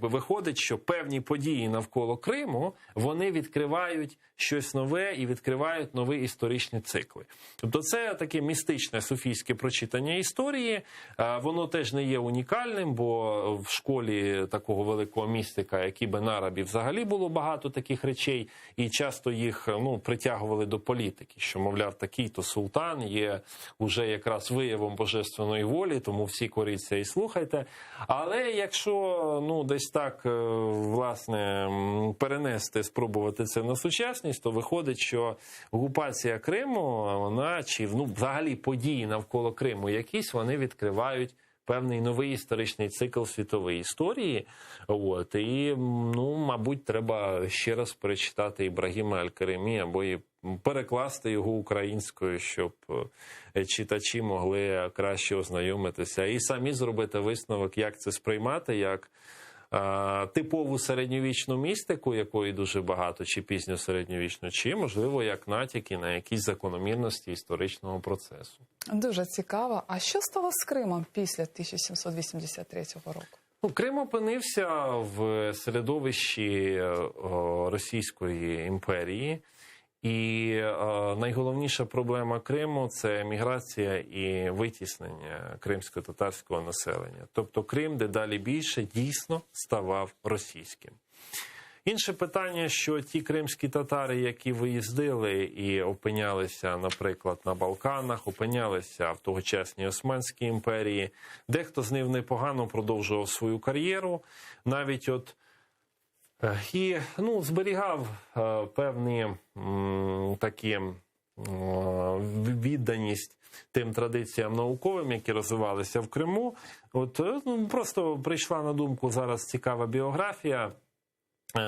виходить, що певні події навколо Криму, вони відкривають щось нове і відкривають нові історичні цикли. Тобто це таке містичне софійське прочитання історії. Воно теж не є унікальним, бо в школі такого великого містика, як Ібн Арабі, взагалі було багато таких речей, і часто їх притягували до політики, що, мовляв, такий-то султан є уже якраз виявом божественної волі, тому всі коріться і слухайте. Але якщо десь так, власне, перенести, спробувати це на сучасність, то виходить, що окупація Криму, вона, чи взагалі події навколо Криму якісь, вони відкривають певний новий історичний цикл світової історії. І, мабуть, треба ще раз перечитати Ібрагіма Аль-Каримі або і перекласти його українською, щоб читачі могли краще ознайомитися і самі зробити висновок, як це сприймати, як типову середньовічну містику, якої дуже багато, чи пізньосередньовічну, чи, можливо, як натяки на якісь закономірності історичного процесу. Дуже цікаво. А що стало з Кримом після 1783 року? Крим опинився в середовищі Російської імперії. І найголовніша проблема Криму – це міграція і витіснення кримсько-татарського населення. Тобто Крим дедалі більше дійсно ставав російським. Інше питання, що ті кримські татари, які виїздили і опинялися, наприклад, на Балканах, опинялися в тогочасній Османській імперії, дехто з них непогано продовжував свою кар'єру, навіть і зберігав певні такі відданість тим традиціям науковим, які розвивалися в Криму. Просто прийшла на думку зараз цікава біографія.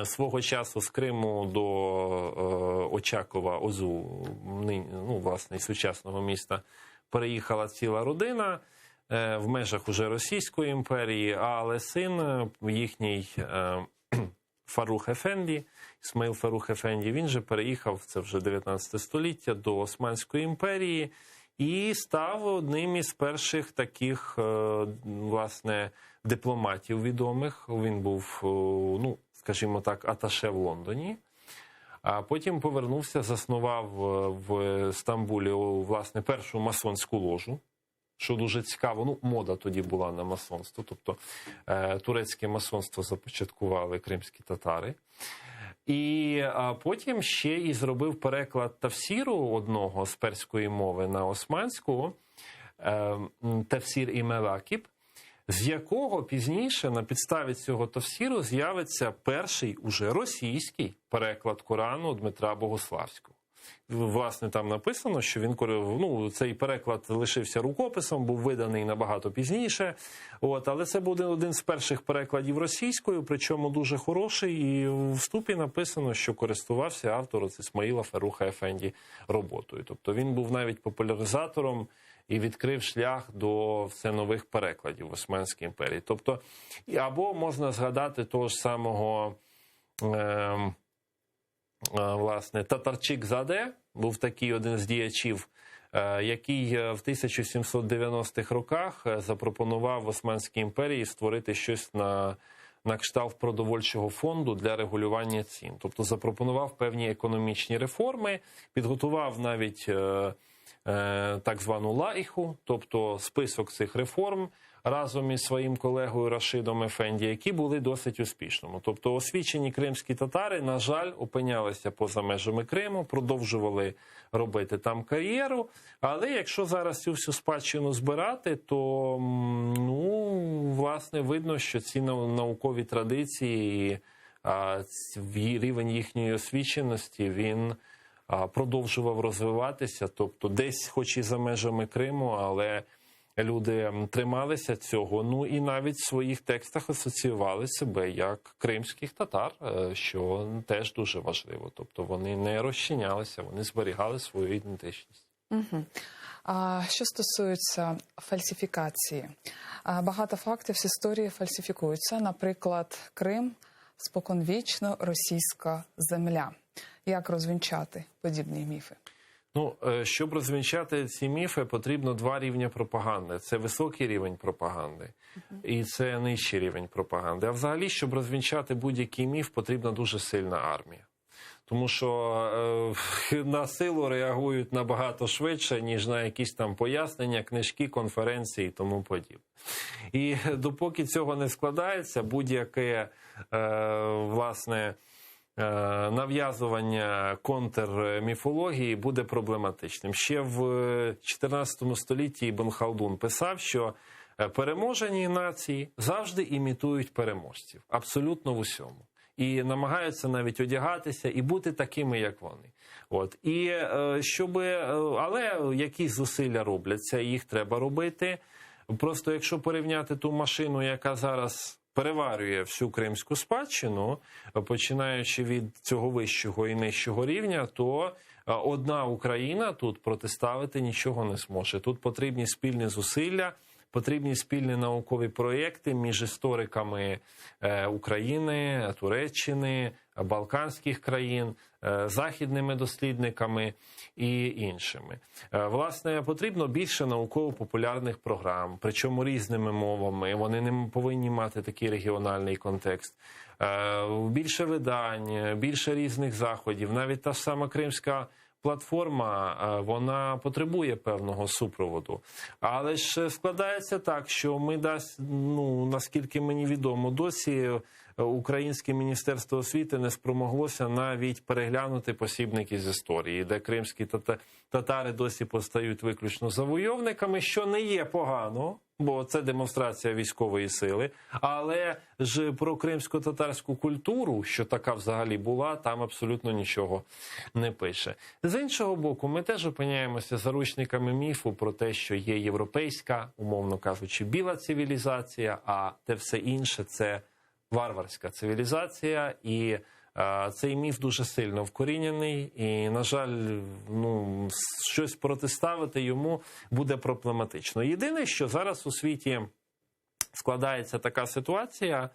Свого часу з Криму до Очакова, Озу, власне, сучасного міста, переїхала ціла родина в межах уже Російської імперії, але син їхній Фарух Ефенді, Ісмаїл Фарух Ефенді, він же переїхав, це вже 19 століття, до Османської імперії і став одним із перших таких, власне, дипломатів відомих. Він був, скажімо так, аташе в Лондоні. А потім повернувся, заснував в Стамбулі, власне, першу масонську ложу. Що дуже цікаво, мода тоді була на масонство, тобто турецьке масонство започаткували кримські татари. І потім ще і зробив переклад тафсіру одного з перської мови на османську, тафсір Імел-Акіб, з якого пізніше на підставі цього тафсіру з'явиться перший уже російський переклад Корану Дмитра Богославського. Власне, там написано, що він, цей переклад лишився рукописом, був виданий набагато пізніше. Але це був один з перших перекладів російською, причому дуже хороший. І в вступі написано, що користувався автор Ісмаїла Фаруха Ефенді роботою. Тобто він був навіть популяризатором і відкрив шлях до все нових перекладів в Османській імперії. Тобто, або можна згадати того ж самого власне, Татарчик-Заде, був такий один з діячів, який в 1790-х роках запропонував в Османській імперії створити щось на кшталт продовольчого фонду для регулювання цін. Тобто запропонував певні економічні реформи, підготував навіть так звану лаїху, тобто список цих реформ, разом із своїм колегою Рашидом Ефенді, які були досить успішними. Тобто освічені кримські татари, на жаль, опинялися поза межами Криму, продовжували робити там кар'єру, але якщо зараз цю всю спадщину збирати, то, власне, видно, що ці наукові традиції і рівень їхньої освіченості, він продовжував розвиватися, тобто десь, хоч і за межами Криму, але люди трималися цього, і навіть в своїх текстах асоціювали себе як кримських татар, що теж дуже важливо. Тобто вони не розчинялися, вони зберігали свою ідентичність. Угу. А що стосується фальсифікації, багато фактів з історії фальсифікуються. Наприклад, Крим – споконвічно російська земля. Як розвінчати подібні міфи? Щоб розвінчати ці міфи, потрібно два рівня пропаганди. Це високий рівень пропаганди і це нижчий рівень пропаганди. А взагалі, щоб розвінчати будь-який міф, потрібна дуже сильна армія. тому що на силу реагують набагато швидше, ніж на якісь там пояснення, книжки, конференції і тому подібне. І допоки цього не складається, будь-яке, власне, нав'язування контрміфології буде проблематичним. Ще в 14 столітті Ібн Халдун писав, що переможені нації завжди імітують переможців. Абсолютно в усьому. І намагаються навіть одягатися і бути такими, як вони. От. Але якісь зусилля робляться, і їх треба робити. Просто якщо порівняти ту машину, яка зараз переварює всю кримську спадщину, починаючи від цього вищого і нижчого рівня, то одна Україна тут протиставити нічого не зможе. Тут потрібні спільні зусилля, потрібні спільні наукові проєкти між істориками України, Туреччини, Балканських країн, західними дослідниками і іншими. Власне, потрібно більше науково-популярних програм, причому різними мовами. Вони не повинні мати такий регіональний контекст. Більше видань, більше різних заходів. Навіть та ж сама Кримська платформа, вона потребує певного супроводу. Але ж складається так, що ми наскільки мені відомо, досі Українське Міністерство освіти не спромоглося навіть переглянути посібники з історії, де кримські татари досі постають виключно завойовниками, що не є погано, бо це демонстрація військової сили, але ж про кримсько-татарську культуру, що така взагалі була, там абсолютно нічого не пише. З іншого боку, ми теж опиняємося заручниками міфу про те, що є європейська, умовно кажучи, біла цивілізація, а те все інше – це варварська цивілізація, і цей міф дуже сильно вкорінений, і, на жаль, щось протиставити йому буде проблематично. Єдине, що зараз у світі складається така ситуація,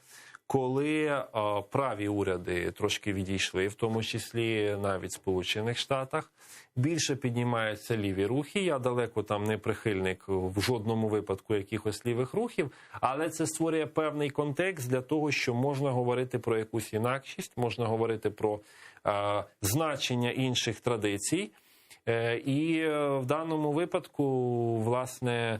коли праві уряди трошки відійшли, в тому числі навіть в Сполучених Штатах, більше піднімаються ліві рухи. Я далеко там не прихильник в жодному випадку якихось лівих рухів, але це створює певний контекст для того, що можна говорити про якусь інакшість, можна говорити про значення інших традицій. І в даному випадку, власне,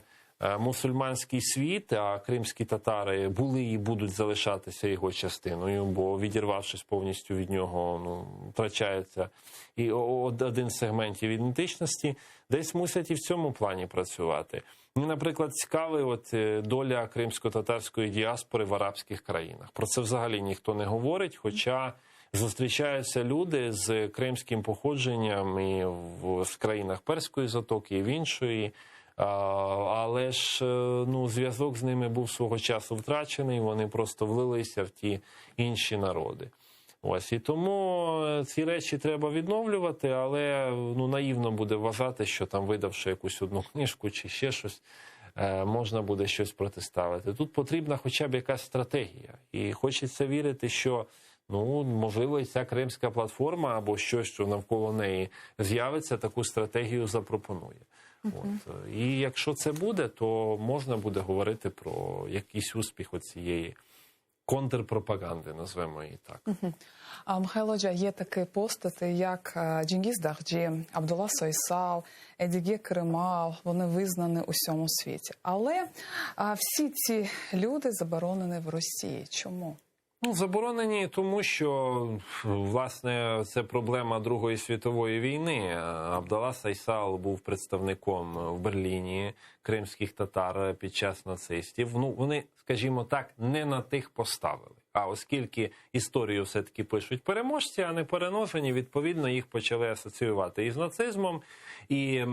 мусульманський світ, а кримські татари були і будуть залишатися його частиною, бо відірвавшись повністю від нього, втрачається і один з сегментів ідентичності, десь мусять і в цьому плані працювати. Мені, наприклад, цікава доля кримсько-татарської діаспори в арабських країнах. Про це взагалі ніхто не говорить, хоча зустрічаються люди з кримським походженням і в країнах Перської затоки, і в іншої. Але ж зв'язок з ними був свого часу втрачений, вони просто влилися в ті інші народи. Ось, і тому ці речі треба відновлювати, але наївно буде вважати, що там, видавши якусь одну книжку чи ще щось, можна буде щось протиставити. Тут потрібна хоча б якась стратегія. І хочеться вірити, що можливо, і ця Кримська платформа або щось, що навколо неї з'явиться, таку стратегію запропонує. І якщо це буде, то можна буде говорити про якийсь успіх оцієї контрпропаганди, назвемо її так. Михайло Джа, є такі постати, як Чингіз Дахджі, Абдулла Сойсал, Едіге Керемал, вони визнані у всьому світі. Але всі ці люди заборонені в Росії. Чому? Заборонені тому, що, власне, це проблема Другої світової війни. Абдулла Сойсал був представником в Берліні кримських татар під час нацистів. Вони, скажімо так, не на тих поставили. А оскільки історію все-таки пишуть переможці, а не переношені, відповідно, їх почали асоціювати із нацизмом. І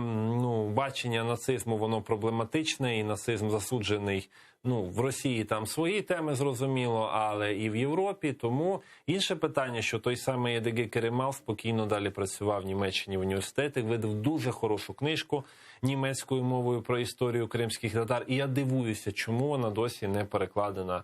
бачення нацизму, воно проблематичне, і нацизм засуджений. В Росії там свої теми, зрозуміло, але і в Європі. Тому інше питання, що той самий Едіге Керемал спокійно далі працював в Німеччині в університеті, видав дуже хорошу книжку німецькою мовою про історію кримських татар. І я дивуюся, чому вона досі не перекладена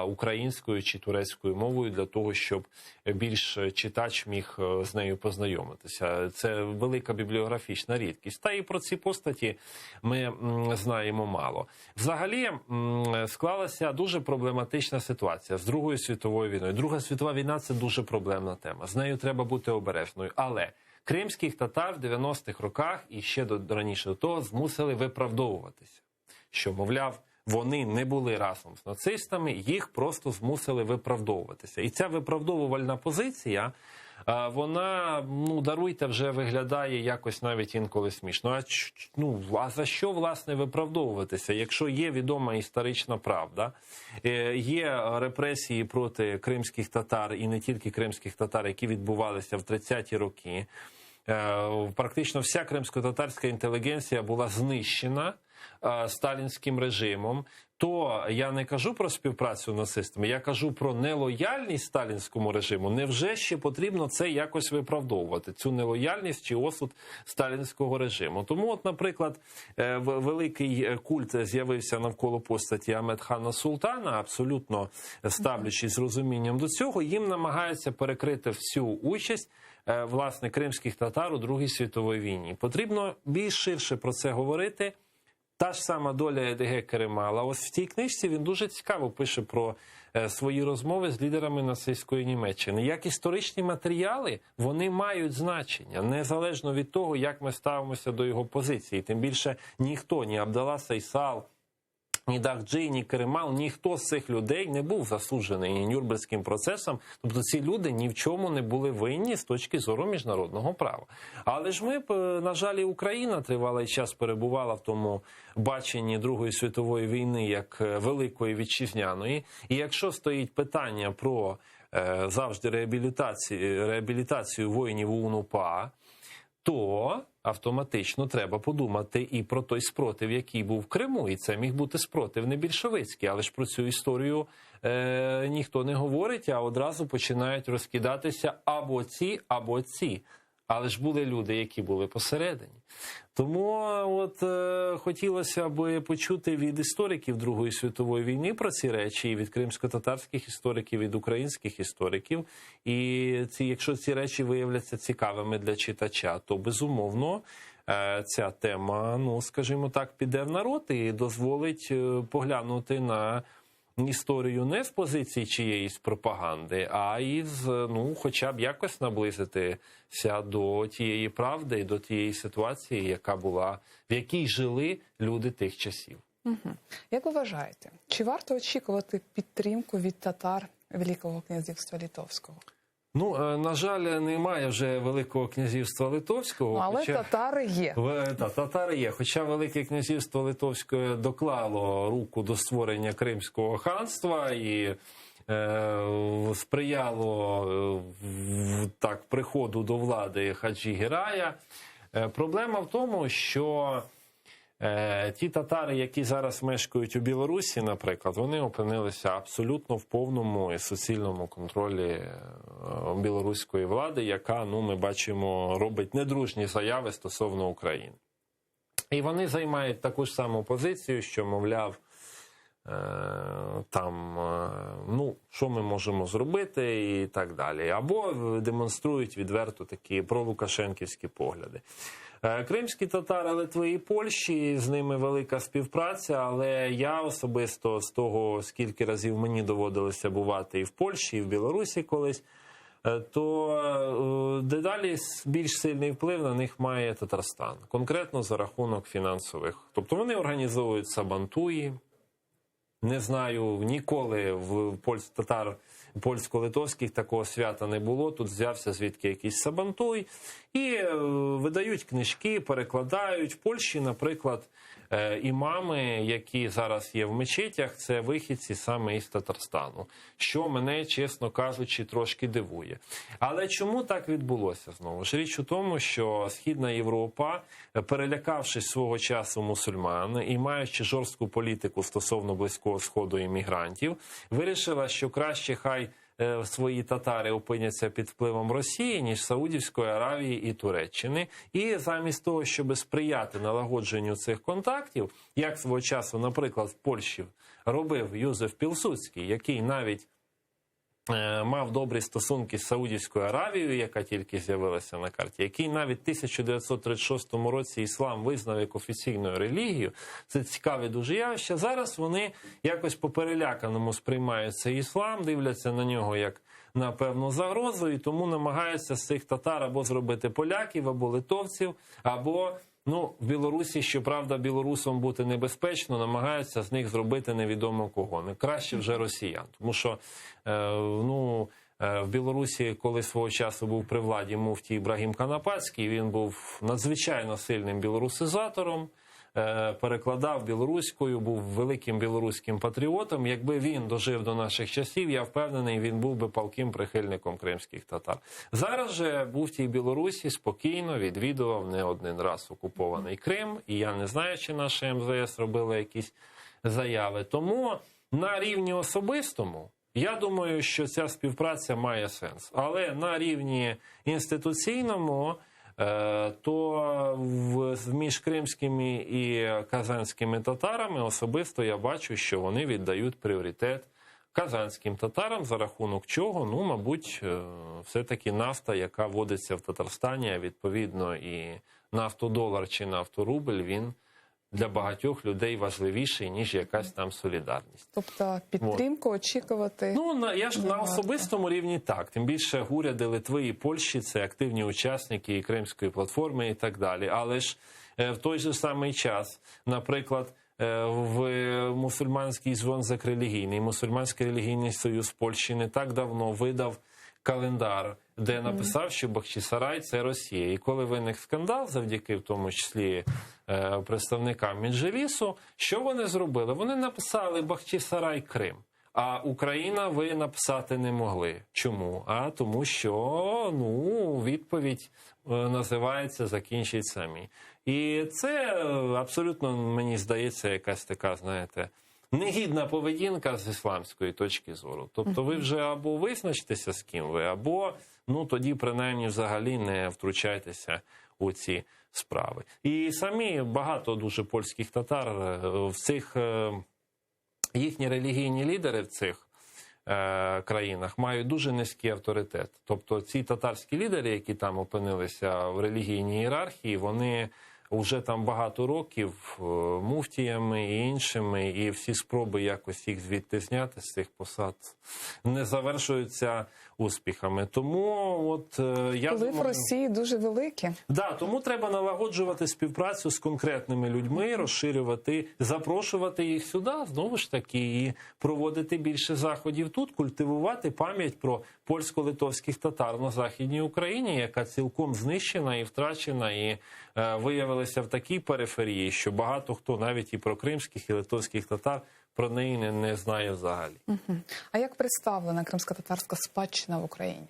українською чи турецькою мовою для того, щоб більш читач міг з нею познайомитися. Це велика бібліографічна рідкість. Та і про ці постаті ми знаємо мало. Взагалі склалася дуже проблематична ситуація з Другою світовою війною. Друга світова війна – це дуже проблемна тема. З нею треба бути обережною. Але кримських татар в 90-х роках і ще раніше до того змусили виправдовуватися. Що, мовляв, вони не були разом з нацистами, їх просто змусили виправдовуватися. І ця виправдовувальна позиція, вона, даруйте, вже виглядає якось навіть інколи смішно. А за що, власне, виправдовуватися, якщо є відома історична правда, є репресії проти кримських татар, і не тільки кримських татар, які відбувалися в 30-ті роки. Практично вся кримсько-татарська інтелігенція була знищена сталінським режимом, то я не кажу про співпрацю з нацистами, я кажу про нелояльність сталінському режиму. Невже ще потрібно це якось виправдовувати, цю нелояльність чи осуд сталінського режиму? Тому, от, наприклад, великий культ з'явився навколо постаті Ахмедхана Султана, абсолютно ставлячись з розумінням до цього, їм намагаються перекрити всю участь власне кримських татар у Другій світовій війні. Потрібно більш ширше про це говорити. Та ж сама доля Едіге Керемала. Ось в тій книжці він дуже цікаво пише про свої розмови з лідерами нацистської Німеччини. Як історичні матеріали, вони мають значення, незалежно від того, як ми ставимося до його позиції. Тим більше ніхто, ні Абдалла Сайсал, ні Дахджі, ні Керемал, ніхто з цих людей не був засуджений ні Нюрнберзьким процесом. Тобто ці люди ні в чому не були винні з точки зору міжнародного права. Але ж ми, на жаль, і Україна тривалий час перебувала в тому баченні Другої світової війни як великої вітчизняної. І якщо стоїть питання про завжди реабілітацію воїнів УНУПА, то автоматично треба подумати і про той спротив, який був в Криму. І це міг бути спротив не більшовицький. Але ж про цю історію ніхто не говорить, а одразу починають розкидатися або ці, або ці. Але ж були люди, які були посередині. Тому от хотілося б почути від істориків Другої світової війни про ці речі, і від кримсько-татарських істориків, від українських істориків. І якщо ці речі виявляться цікавими для читача, то безумовно ця тема, скажімо так, піде в народ і дозволить поглянути на історію не з позиції чиєїсь пропаганди, а із, хоча б якось наблизитися до тієї правди і до тієї ситуації, яка була, в якій жили люди тих часів. Як ви вважаєте, чи варто очікувати підтримку від татар Великого князівства Литовського? На жаль, немає вже Великого князівства Литовського. Але татари є. Татари є. Хоча Велике князівство Литовське доклало руку до створення Кримського ханства і сприяло приходу до влади Хаджі Гірая. Проблема в тому, що ті татари, які зараз мешкають у Білорусі, наприклад, вони опинилися абсолютно в повному і суцільному контролі білоруської влади, яка, ми бачимо, робить недружні заяви стосовно України. І вони займають таку ж саму позицію, що, мовляв, що ми можемо зробити і так далі. Або демонструють відверто такі пролукашенківські погляди. Кримські татари Литви і Польщі, з ними велика співпраця, але я особисто з того, скільки разів мені доводилося бувати і в Польщі, і в Білорусі колись, то дедалі більш сильний вплив на них має Татарстан. Конкретно за рахунок фінансових. Тобто вони організовують сабантуї. Не знаю, ніколи в польсько-литовських такого свята не було. Тут взявся звідки якийсь сабантуй. І видають книжки, перекладають. В Польщі, наприклад, імами, які зараз є в мечетях, це вихідці саме із Татарстану. Що мене, чесно кажучи, трошки дивує. Але чому так відбулося знову ж? Річ у тому, що Східна Європа, перелякавшись свого часу мусульман і маючи жорстку політику стосовно Близького Сходу і мігрантів, вирішила, що краще хай свої татари опиняться під впливом Росії, ніж Саудівської Аравії і Туреччини. І замість того, щоб сприяти налагодженню цих контактів, як свого часу, наприклад, в Польщі робив Юзеф Пілсудський, який навіть мав добрі стосунки з Саудівською Аравією, яка тільки з'явилася на карті, який навіть в 1936 році іслам визнав як офіційною релігією. Це цікаве дуже явище. Зараз вони якось по-переляканому сприймають цей іслам, дивляться на нього як на певну загрозу, і тому намагаються з цих татар або зробити поляків, або литовців, або... в Білорусі, щоправда, білорусам бути небезпечно, намагаються з них зробити невідомо кого. Не краще вже росіян. Тому що, в Білорусі, коли свого часу був при владі муфтій Ібрагім Канапацький, він був надзвичайно сильним білорусизатором, перекладав білоруською, був великим білоруським патріотом. Якби він дожив до наших часів, я впевнений, він був би палким прихильником кримських татар. Зараз же був в тій Білорусі, спокійно відвідував не один раз окупований Крим, і я не знаю, чи наше МЗС робило якісь заяви. Тому на рівні особистому, я думаю, що ця співпраця має сенс. Але на рівні інституційному, то між кримськими і казанськими татарами особисто я бачу, що вони віддають пріоритет казанським татарам, за рахунок чого, мабуть, все-таки нафта, яка водиться в Татарстані, а відповідно і нафтодолар чи нафторубль, він для багатьох людей важливіший, ніж якась там солідарність. Тобто підтримку очікувати? Я ж на особистому рівні так. Тим більше уряди Литви і Польщі – це активні учасники і Кримської платформи і так далі. Але ж в той же самий час, наприклад, в мусульманський зв'язок релігійний, Мусульманський релігійний союз Польщі не так давно видав календар, де написав, що Бахчисарай – це Росія. І коли виник скандал, завдяки в тому числі представникам Меджлісу, що вони зробили? Вони написали Бахчисарай – Крим. А Україна ви написати не могли. Чому? Тому що, відповідь називається «Закінчіть самі». І це абсолютно, мені здається, якась така, знаєте, негідна поведінка з ісламської точки зору. Тобто ви вже або визначтеся, з ким ви, або, тоді принаймні взагалі не втручайтеся у ці справи. І самі багато дуже польських татар в цих, їхні релігійні лідери в цих країнах мають дуже низький авторитет. Тобто ці татарські лідери, які там опинилися в релігійній ієрархії, вони вже там багато років муфтіями і іншими, і всі спроби якось їх звідти зняти з цих посад не завершуються успіхами. Тому я Вплив думаю, Росії дуже великий. Тому треба налагоджувати співпрацю з конкретними людьми, розширювати, запрошувати їх сюди, знову ж таки, і проводити більше заходів тут, культивувати пам'ять про польсько-литовських татар на Західній Україні, яка цілком знищена і втрачена, і виявилася в такій периферії, що багато хто, навіть і про кримських, і литовських татар, про неї не знає взагалі. А як представлена кримсько-татарська спадщина в Україні?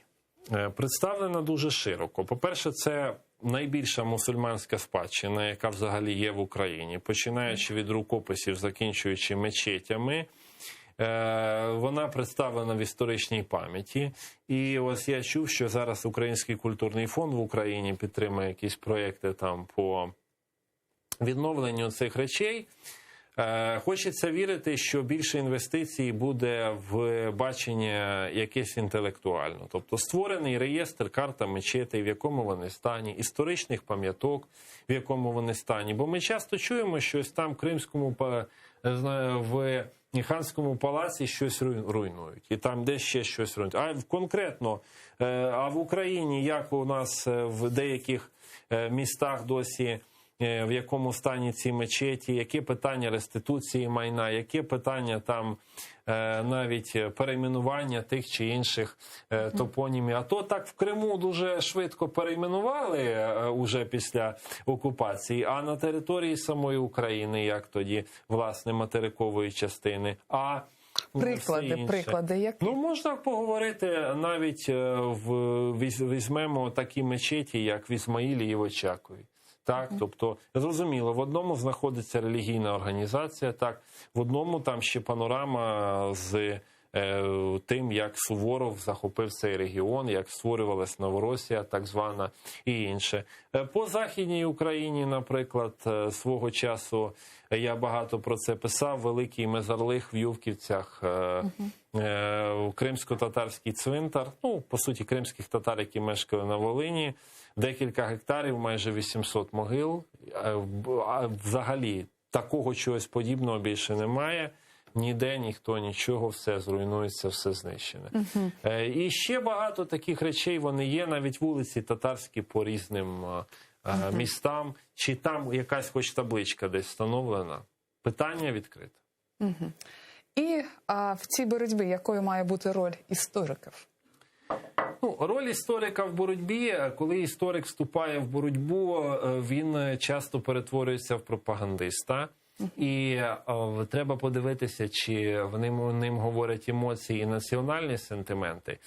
Представлена дуже широко. По-перше, це найбільша мусульманська спадщина, яка взагалі є в Україні. Починаючи від рукописів, закінчуючи мечетями, вона представлена в історичній пам'яті. І ось я чув, що зараз Український культурний фонд в Україні підтримує якісь проєкти там по відновленню цих речей. Хочеться вірити, що більше інвестицій буде в бачення якесь інтелектуально. Тобто створений реєстр, карта мечетей, в якому вони стані, історичних пам'яток, в якому вони стані. Бо ми часто чуємо, що ось там в Кримському, в Ханському палаці щось руйнують. І там десь ще щось руйнують. А конкретно, а в Україні, як у нас в деяких містах досі, в якому стані ці мечеті, які питання реституції майна, які питання там навіть перейменування тих чи інших топонімів. А то так в Криму дуже швидко перейменували уже після окупації, а на території самої України, як тоді, власне, материкової частини. Приклади які? Можна поговорити навіть, візьмемо такі мечеті, як в Ізмаїлі і в Очакові. Так, тобто, зрозуміло, в одному знаходиться релігійна організація, так, в одному там ще панорама з тим, як Суворов захопив цей регіон, як створювалась Новоросія, так звана, і інше. По Західній Україні, наприклад, свого часу я багато про це писав. Великий Мезарлих в Ювківцях, кримсько-татарський цвинтар, ну, по суті, кримських татар, які мешкали на Волині, декілька гектарів, майже 800 могил. А взагалі такого чогось подібного більше немає. Ніде, ніхто, нічого, все зруйнується, все знищене. І ще багато таких речей, вони є, навіть вулиці татарські по різним містам. Чи там якась хоч табличка десь встановлена? Питання відкрите. І в цій боротьбі якою має бути роль істориків? Ну, роль історика в боротьбі, коли історик вступає в боротьбу, він часто перетворюється в пропагандиста. І треба подивитися, чи ним говорять емоції і національні сентименти.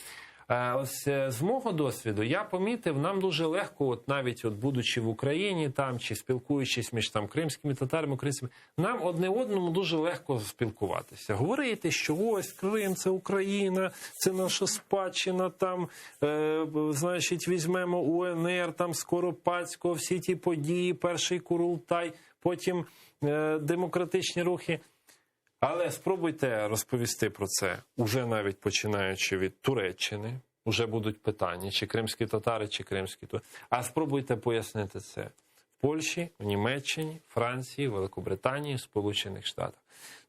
Ось з мого досвіду я помітив, нам дуже легко, от навіть будучи в Україні там, чи спілкуючись між там кримськими татарами, українцями, нам одне одному дуже легко спілкуватися. Говорити, що ось Крим – це Україна, це наша спадщина, там, значить, візьмемо УНР, там Скоропадського, всі ті події, перший Курултай, потім демократичні рухи. Але спробуйте розповісти про це, уже навіть починаючи від Туреччини, уже будуть питання, чи кримські татари, чи кримські татари. А спробуйте пояснити це в Польщі, в Німеччині, Франції, Великобританії, Сполучених Штатах.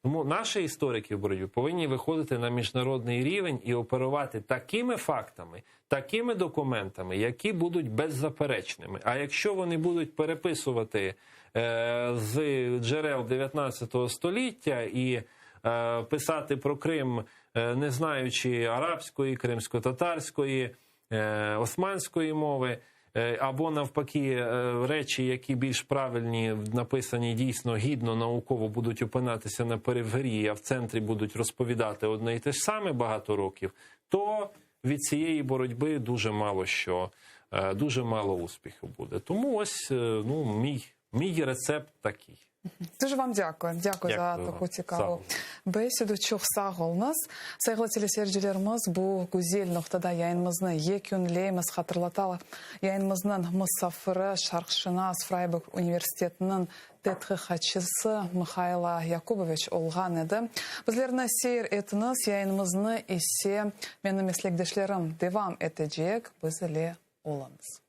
Тому наші історики в боротьбі повинні виходити на міжнародний рівень і оперувати такими фактами, такими документами, які будуть беззаперечними. А якщо вони будуть переписувати з джерел 19 століття і писати про Крим, не знаючи арабської, кримсько-татарської, османської мови, або навпаки речі, які більш правильні, написані дійсно гідно, науково будуть опинатися на периферії, а в центрі будуть розповідати одне і те ж саме багато років, то від цієї боротьби дуже мало успіху буде. Тому ось мій рецепт такий. Дуже вам дякую. Дякую за таку цікаву бесіду. Чух сағолыңыз. Сайғылы телесерджилеріміз бұл гүзел нұқтада яйынымызны екюнлейміз хатırlatalım. Яйынымыздың мұсафыры Шарқшинас Фрайбург университетінің тәтқиқатшысы Михайла Якубович olған еді. Bizlerine seyir etiniz. Яйынымызны есе менің meslekdeşlerim devam edecek. Biz ile olunuz.